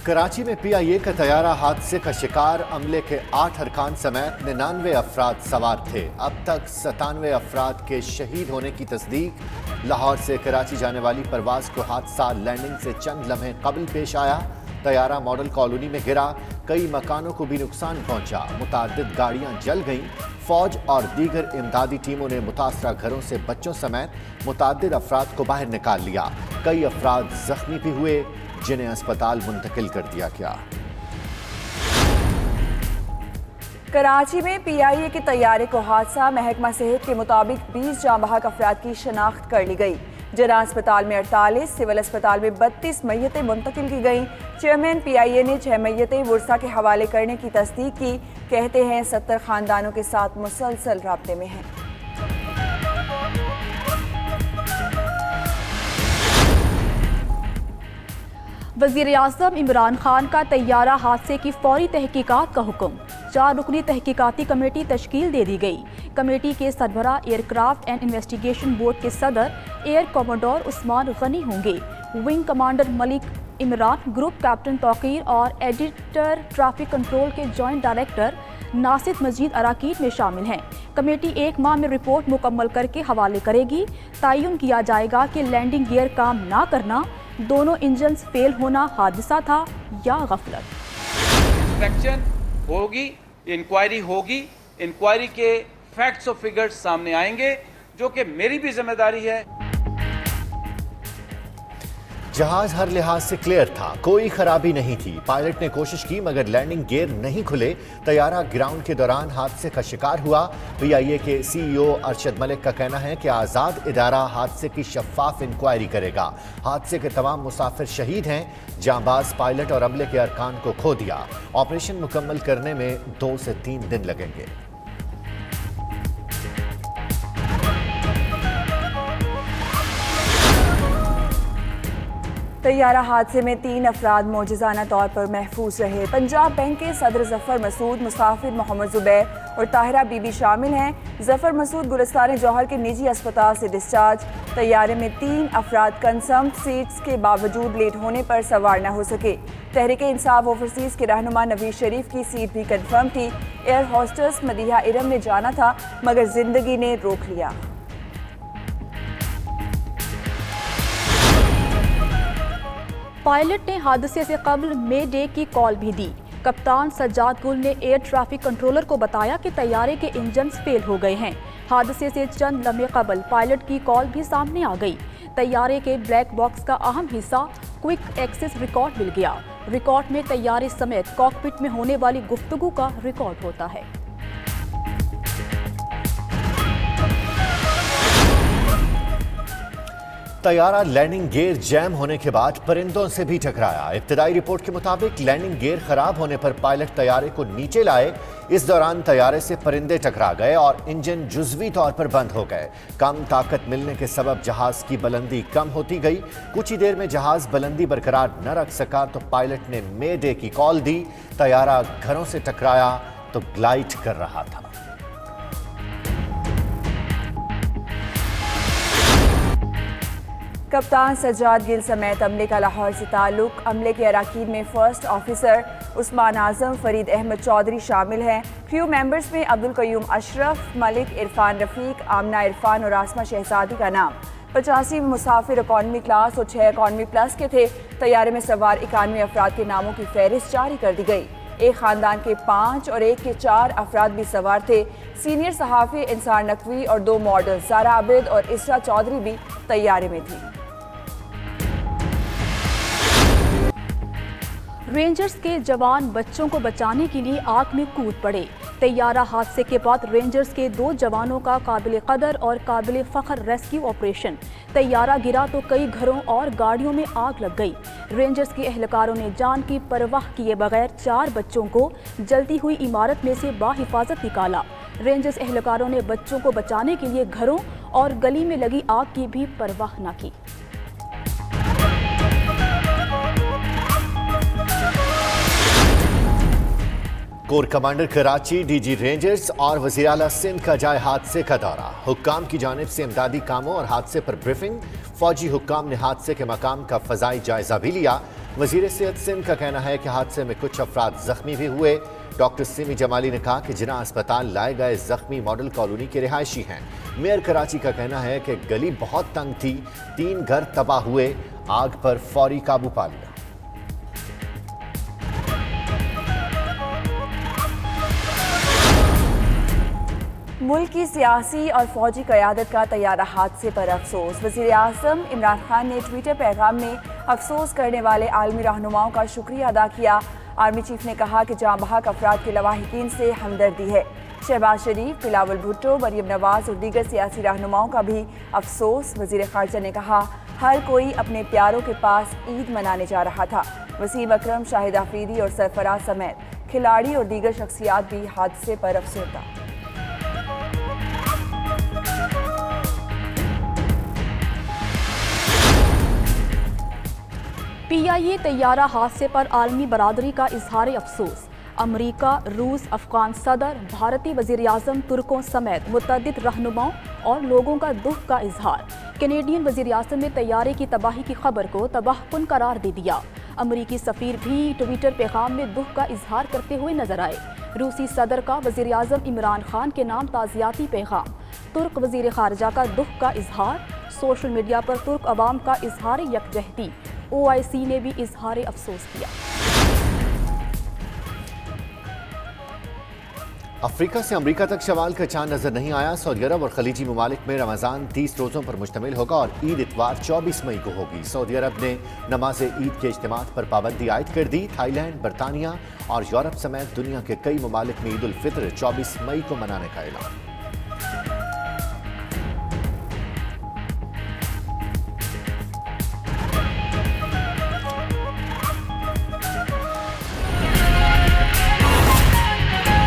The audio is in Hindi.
कराची में PIA का तैयारा हादसे का शिकार, अमले के 8 अरकान समेत 99 अफराद सवार थे। अब तक 97 अफराद के शहीद होने की तस्दीक। लाहौर से कराची जाने वाली परवाज को हादसा लैंडिंग से चंद लम्हे कबल पेश आया। तैयारा मॉडल कॉलोनी में गिरा, कई मकानों को भी नुकसान पहुंचा, मुतादिद गाड़ियां जल गईं। फौज और दीगर इमदादी टीमों ने मुतासरा घरों से बच्चों समेत मुतादिद अफराद को बाहर निकाल लिया। कई अफराद जख्मी भी हुए, जिन्हें अस्पताल मुंतकिल कर दिया गया। कराची में PIA के तैयारे को हादसा, महकमा सेहत के मुताबिक 20 जाँ बहक अफराद की शनाख्त कर ली गई। जना अस्पताल में 48, सिविल अस्पताल में 32 मैयतें मुंतकिल की गईं। चेयरमैन PIA ने 6 मैयतें वर्सा के हवाले करने की तस्दीक की। कहते हैं 70 खानदानों के साथ मुसलसल राब्ते में हैं। वज़ीर-ए-आज़म इमरान खान का तैयारा हादसे की फौरी तहकीकात का हुक्म। 4 रुकनी तहकीकाती कमेटी तश्कील दे दी गई। कमेटी के सरबरा एयरक्राफ्ट एंड इन्वेस्टिगेशन बोर्ड के सदर एयर कमांडर उस्मान गनी होंगे। Wing commander Malik Imran, group captain Tauqeer और एडिटर ट्रैफिक कंट्रोल के जॉइंट डायरेक्टर नासिर मजीद अराकीन में शामिल हैं। कमेटी 1 माह में रिपोर्ट मुकम्मल करके हवाले करेगी। तयन किया जाएगा कि लैंडिंग गियर काम ना करना, दोनों इंजन फेल होना हादसा था या गफलत। इंस्पेक्शन होगी, इंक्वायरी होगी, इंक्वायरी के फैक्ट्स और फिगर्स सामने आएंगे, जो कि मेरी भी जिम्मेदारी है। जहाज हर लिहाज से क्लियर था, कोई खराबी नहीं थी। पायलट ने कोशिश की मगर लैंडिंग गियर नहीं खुले। तैयारा ग्राउंड के दौरान हादसे का शिकार हुआ। PIA के CEO अरशद मलिक का कहना है कि आज़ाद इदारा हादसे की शफाफ इंक्वायरी करेगा। हादसे के तमाम मुसाफिर शहीद हैं। जांबाज पायलट और अमले के अरकान को खो दिया। ऑपरेशन मुकम्मल करने में 2 से 3 दिन लगेंगे। तैयारा हादसे में 3 अफराद मौजूदाना तौर पर महफूज रहे। पंजाब बैंक के सदर जफर मसूद, मुसाफिर मोहम्मद जुबैर और ताहिरा बीबी शामिल हैं। जफर मसूद गुलिस्तान जौहर के निजी अस्पताल से डिस्चार्ज। तैयारे में 3 अफराद कंफर्म सीट्स के बावजूद लेट होने पर सवार न हो सके। तहरीक इंसाफ ओवरसीज़ के रहनुमा नवीज शरीफ की सीट भी कंफर्म थी। एयर होस्टेस मदीहा इरम ने जाना था मगर जिंदगी ने रोक लिया। पायलट ने हादसे से कबल मे डे की कॉल भी दी। कप्तान सज्जाद गुल ने एयर ट्रैफिक कंट्रोलर को बताया कि तैयारे के इंजन फेल हो गए हैं। हादसे से चंद लम्हे कबल पायलट की कॉल भी सामने आ गई। तैयारे के ब्लैक बॉक्स का अहम हिस्सा क्विक एक्सेस रिकॉर्ड मिल गया। रिकॉर्ड में तैयारे समेत कॉकपिट में होने वाली गुफ्तगू का रिकॉर्ड होता है। तैयारा लैंडिंग गियर जैम होने के बाद परिंदों से भी टकराया। इब्तदाई रिपोर्ट के मुताबिक लैंडिंग गियर खराब होने पर पायलट तैयारे को नीचे लाए। इस दौरान तैयारे से परिंदे टकरा गए और इंजन जुज़वी तौर पर बंद हो गए। कम ताकत मिलने के सबब जहाज की बुलंदी कम होती गई। कुछ ही देर में जहाज बुलंदी बरकरार न रख सका तो पायलट ने मे डे की कॉल दी। तैयारा घरों से टकराया तो ग्लाइड कर रहा था। कप्तान सज्जाद गिल समेत अमले का लाहौर से ताल्लुक। अमले के अराकीन में फर्स्ट ऑफिसर उस्मान आजम, फरीद अहमद चौधरी शामिल हैं। क्रू मेंबर्स में अब्दुल कयूम अशरफ, मलिक इरफान रफीक, आमना इरफान और आसमा शहजादी का नाम। 85 मुसाफिर इकॉनमी क्लास और 6 इकॉनमी प्लस के थे। तैयारे में सवार 91 अफराद के नामों की फहरिस्त जारी कर दी गई। एक खानदान के 5 और एक के 4 अफराद भी सवार थे। सीनियर सहाफ़ी इंसार नकवी और 2 मॉडल ज़ारा आबिद और इसरा चौधरी भी तैयारे में थी। रेंजर्स के जवान बच्चों को बचाने के लिए आग में कूद पड़े। तैयारा हादसे के बाद रेंजर्स के 2 जवानों का काबिल कदर और काबिल फ़ख्र रेस्क्यू ऑपरेशन। तैयारा गिरा तो कई घरों और गाड़ियों में आग लग गई। रेंजर्स के एहलकारों ने जान की परवाह किए बगैर 4 बच्चों को जलती हुई इमारत में से बाहिफाजत निकाला। रेंजर्स एहलकारों ने बच्चों को बचाने के लिए घरों और गली में लगी आग की भी परवाह न की। Core commander Karachi, DG rangers और वज़ीर आला सिंध का जाए हादसे का दौरा। हुक्काम की जानिब से इमदादी कामों और हादसे पर ब्रीफिंग। फौजी हुक्काम ने हादसे के मकाम का फ़ज़ाई जायजा भी लिया। वजीर सेहत सिंध का कहना है कि हादसे में कुछ अफराद जख्मी भी हुए। डॉक्टर सिमी जमाली ने कहा कि जिन्ना अस्पताल लाए गए जख्मी मॉडल कॉलोनी के रिहायशी हैं। मेयर कराची का कहना है कि गली बहुत तंग थी, 3 घर तबाह हुए, आग पर फौरी काबू पा लिया। मुल्क की सियासी और फौजी क़यादत का तैयारा हादसे पर अफसोस। वज़ीर आज़म इमरान खान ने ट्विटर पैगाम में अफसोस करने वाले आलमी रहनुमाओं का शुक्रिया अदा किया। आर्मी चीफ ने कहा कि जाँ बहक अफराद के लवाहिकीन से हमदर्दी है। शहबाज शरीफ, बिलावल भुट्टो, मरियम नवाज और दीगर सियासी रहनुमाओं का भी अफसोस। वज़ीर ख़ारजा ने कहा हर कोई अपने प्यारों के पास ईद मनाने जा रहा था। वसीम अकरम, शाहिद आफरीदी और सरफराज समेत खिलाड़ी और दीगर शख्सियात भी हादसे पर अफसरदा। PIA तैयारा हादसे पर आलमी बरादरी का इजहार अफसोस। अमरीका, रूस, अफगान सदर, भारतीय वज़ीर आज़म, तुर्कों समेत मुतअद्दिद रहनुमाओं और लोगों का दुख का इजहार। कैनेडियन वज़ीर आज़म ने तैयारे की तबाही की खबर को तबाहकुन करार दे दिया। अमरीकी सफ़ीर भी ट्विटर पैगाम में दुख का इजहार करते हुए नजर आए। रूसी सदर का वज़ीर आज़म इमरान खान के नाम ताज़ियाती पैगाम। तुर्क वज़ीर ख़ारजा का दुख का इजहार। सोशल मीडिया पर तुर्क अवाम का इजहार यकजहती। OIC ने भी इजहार अफसोस किया। अफ्रीका से अमरीका तक शवाल का चांद नजर नहीं आया। सऊदी अरब और खलीजी ममालिक में रमज़ान 30 रोज़ों पर मुश्तमिल होगा और ईद इतवार 24 मई को होगी। सऊदी अरब ने नमाज ईद के इज्तिमात पर पाबंदी आयद कर दी। थाईलैंड, बरतानिया और यूरोप समेत दुनिया के कई ममालिक में ईद उल फित्र 24 मई को मनाने का ऐलान।